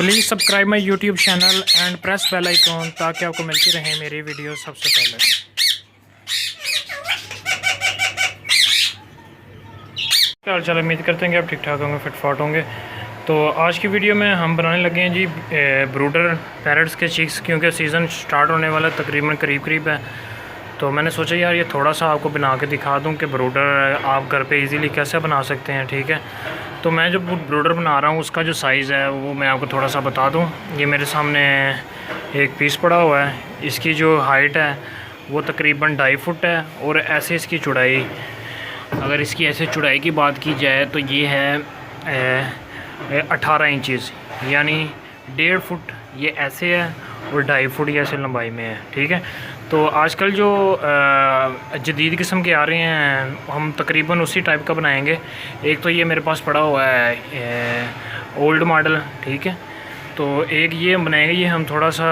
Please subscribe my YouTube channel and press bell icon ताकि आपको मिलती रहे मेरी वीडियो सबसे पहले। हाल चाल, उम्मीद करते हैं कि आप ठीक ठाक होंगे, फिटफाट होंगे। तो आज की वीडियो में हम बनाने लगे हैं जी ब्रूडर पैरट्स के चिक्स, क्योंकि सीज़न स्टार्ट होने वाला तकरीबन करीब है। तो मैंने सोचा यार ये थोड़ा सा आपको बना के दिखा दूं कि ब्रूडर आप घर पे इजीली कैसे बना सकते हैं। ठीक है, तो मैं जो ब्रूडर बना रहा हूँ उसका जो साइज़ है वो मैं आपको थोड़ा सा बता दूं। ये मेरे सामने एक पीस पड़ा हुआ है। इसकी जो हाइट है वो तकरीबन 2.5 फुट है, और ऐसे इसकी चौड़ाई, अगर इसकी ऐसे चौड़ाई की बात की जाए तो ये है 18 इंचज़, यानी 1.5 फुट ये ऐसे है और 2.5 फुट ये ऐसे लंबाई में है। ठीक है, तो आजकल जो जदीद किस्म के आ रहे हैं हम तकरीबन उसी टाइप का बनाएंगे। एक तो ये मेरे पास पड़ा हुआ है ओल्ड मॉडल। ठीक है, तो एक ये बनाएंगे, ये हम थोड़ा सा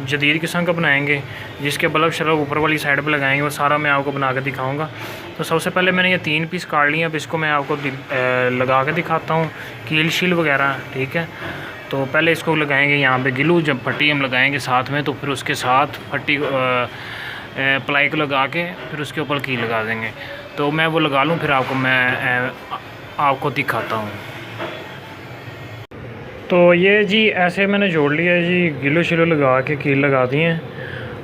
जदीद किस्म का बनाएंगे जिसके बल्ब शल्ब ऊपर वाली साइड पे लगाएंगे। वो सारा मैं आपको बना के दिखाऊंगा। तो सबसे पहले मैंने ये 3 पीस काट लिए। अब इसको मैं आपको लगा के दिखाता हूँ, कील शील वगैरह। ठीक है, तो पहले इसको लगाएंगे यहाँ पे गिलू। जब पट्टी हम लगाएंगे साथ में तो फिर उसके साथ पट्टी प्लाई को लगा के फिर उसके ऊपर कील लगा देंगे। तो मैं वो लगा लूँ, फिर आपको दिखाता हूँ। तो ये जी ऐसे मैंने जोड़ लिया है जी, गिलो शिलो लगा के कील लगा दी हैं।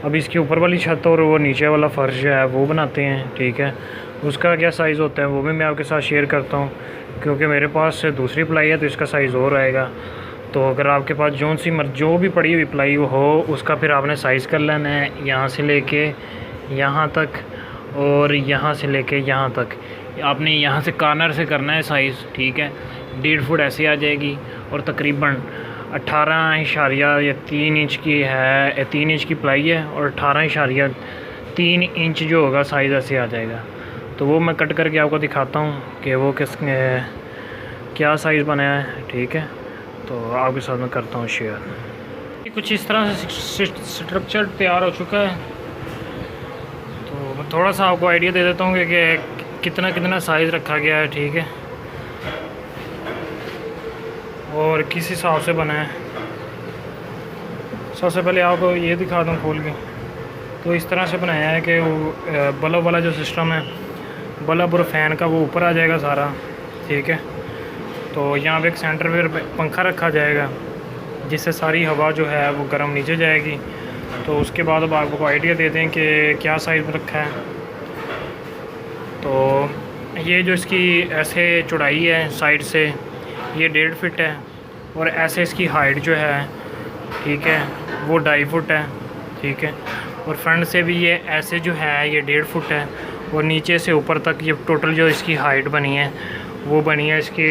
अब इसके ऊपर वाली छत और वो नीचे वाला फर्श है वो बनाते हैं। ठीक है, उसका क्या साइज़ होता है वो भी मैं आपके साथ शेयर करता हूँ, क्योंकि मेरे पास दूसरी प्लाई है तो इसका साइज़ और आएगा। तो अगर आपके पास जो भी पड़ी हुई प्लाई हो उसका फिर आपने साइज़ कर लेना है, यहाँ से लेके यहाँ तक और यहाँ से लेके यहाँ तक। आपने यहाँ से कॉर्नर से करना है साइज़। ठीक है, 1.5 फुट ऐसे आ जाएगी और तकरीबन 18.3 इंच की है, 3 इंच की प्लाई है और 18.3 इंच जो होगा साइज़ ऐसे आ जाएगा। तो वो मैं कट करके आपको दिखाता हूँ कि वो क्या साइज़ बनाया है। ठीक है, तो आपके साथ मैं करता हूँ शेयर। कुछ इस तरह से स्ट्रक्चर तैयार हो चुका है। तो मैं थोड़ा सा आपको आइडिया दे देता हूँ कि कितना साइज़ रखा गया है। ठीक है, और किस हिसाब से बना है। सबसे पहले आपको ये दिखा दूँ खोल के। तो इस तरह से बनाया है कि वो बल्ब वाला जो सिस्टम है, बल्ब और फ़ैन का, वो ऊपर आ जाएगा सारा। ठीक है, तो यहाँ पे एक सेंटर पे पंखा रखा जाएगा जिससे सारी हवा जो है वो गर्म नीचे जाएगी। तो उसके बाद अब आपको आइडिया दे दें कि क्या साइज़ में रखा है। तो ये जो इसकी ऐसे चौड़ाई है साइड से ये 1.5 फुट है, और ऐसे इसकी हाइट जो है, ठीक है, वो 2.5 फुट है। ठीक है, और फ्रंट से भी ये ऐसे जो है ये 1.5 फुट है, और नीचे से ऊपर तक ये टोटल जो इसकी हाइट बनी है वो बनी है इसकी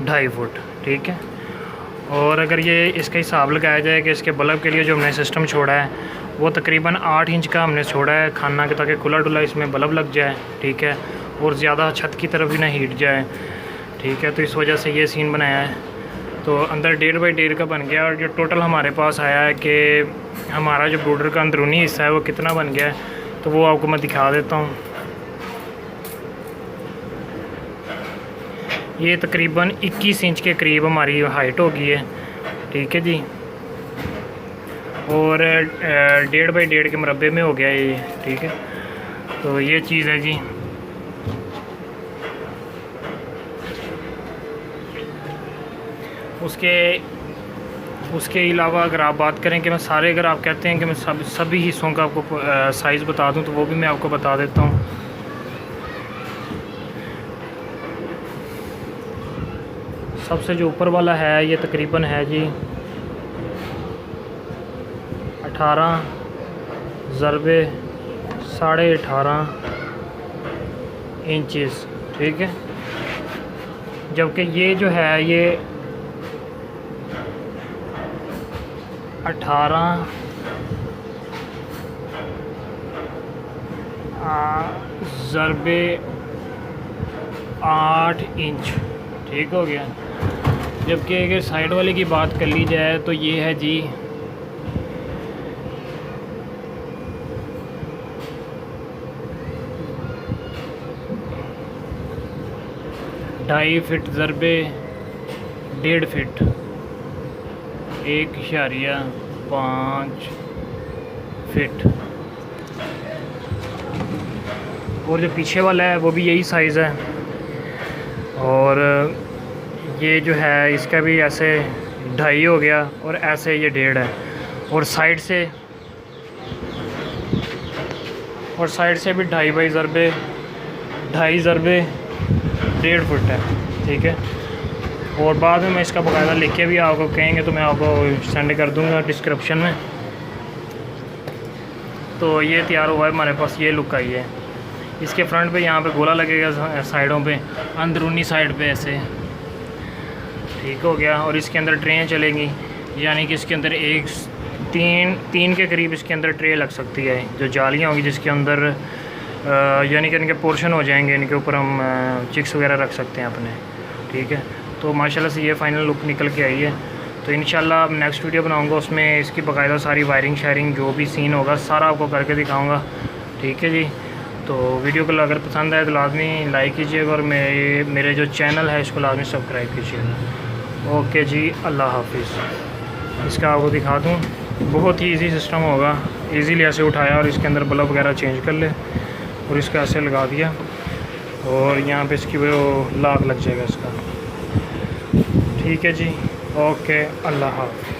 2.5 फुट। ठीक है, और अगर ये इसका हिसाब लगाया जाए कि इसके बल्ब के लिए जो हमने सिस्टम छोड़ा है वो तकरीबन 8 इंच का हमने छोड़ा है खाना के, ताकि खुला डुला इसमें बल्ब लग जाए। ठीक है, और ज़्यादा छत की तरफ भी ना हीट जाए। ठीक है, तो इस वजह से ये सीन बनाया है। तो अंदर 1.5 बाई 1.5 का बन गया, और जो टोटल हमारे पास आया है कि हमारा जो ब्रूडर का अंदरूनी हिस्सा है वो कितना बन गया है, तो वो आपको मैं दिखा देता हूँ। ये तकरीबन 21 इंच के करीब हमारी हाइट हो गई है। ठीक है जी, और 1.5 बाई 1.5 के मुरब्बे में हो गया ये। ठीक है, तो ये चीज़ है जी। उसके अलावा अगर आप बात करें कि मैं सारे, अगर आप कहते हैं कि मैं सभी हिस्सों का आपको साइज़ बता दूं तो वो भी मैं आपको बता देता हूं। सबसे जो ऊपर वाला है ये तकरीबन है जी 18 ज़रबे 18.5 इंचज़। ठीक है, जबकि ये जो है ये 18 ज़रबे 8 इंच। ठीक हो गया। जबकि अगर साइड वाले की बात कर ली जाए तो ये है जी 2.5 फीट ज़रबे 1.5 फीट। 1.5 फिट, और जो पीछे वाला है वो भी यही साइज़ है। और ये जो है इसका भी ऐसे 2.5 हो गया और ऐसे ये 1.5 है। और साइड से भी 2.5 बाई ज़रबे 2.5 ज़रबे 1.5 फुट है, ठीक है। और बाद में मैं इसका बाकायदा लिख के भी आपको कहेंगे तो मैं आपको सेंड कर दूंगा डिस्क्रिप्शन में। तो ये तैयार हुआ है हमारे पास, ये लुक आई है। इसके फ्रंट पे यहाँ पे गोला लगेगा, साइडों पे, अंदरूनी साइड पे ऐसे, ठीक हो गया। और इसके अंदर ट्रेन चलेंगी, यानी कि इसके अंदर तीन के करीब इसके अंदर ट्रे लग सकती है, जो जालियाँ होंगी जिसके अंदर यानी कि इनके पोर्शन हो जाएंगे, इनके ऊपर हम चिक्स वगैरह रख सकते हैं अपने, ठीक है। तो माशाल्लाह से ये फ़ाइनल लुक निकल के आई है। तो इंशाल्लाह नेक्स्ट वीडियो बनाऊंगा, उसमें इसकी बाकायदा सारी वायरिंग शायरिंग जो भी सीन होगा सारा आपको करके दिखाऊंगा, ठीक है जी। तो वीडियो को अगर पसंद आए तो लाजमी लाइक कीजिएगा और मेरे जो चैनल है इसको लाजमी सब्सक्राइब कीजिएगा। ओके जी, अल्लाह हाफिज़। इसका आपको दिखा दूँ, बहुत ही इजी सिस्टम होगा। इजीली ऐसे उठाया और इसके अंदर बल्ब वगैरह चेंज कर ले और इसका ऐसे लगा दिया और यहाँ पे इसकी वो लॉक लग जाएगा इसका, ठीक है जी। ओके, अल्लाह हाफ़िज़।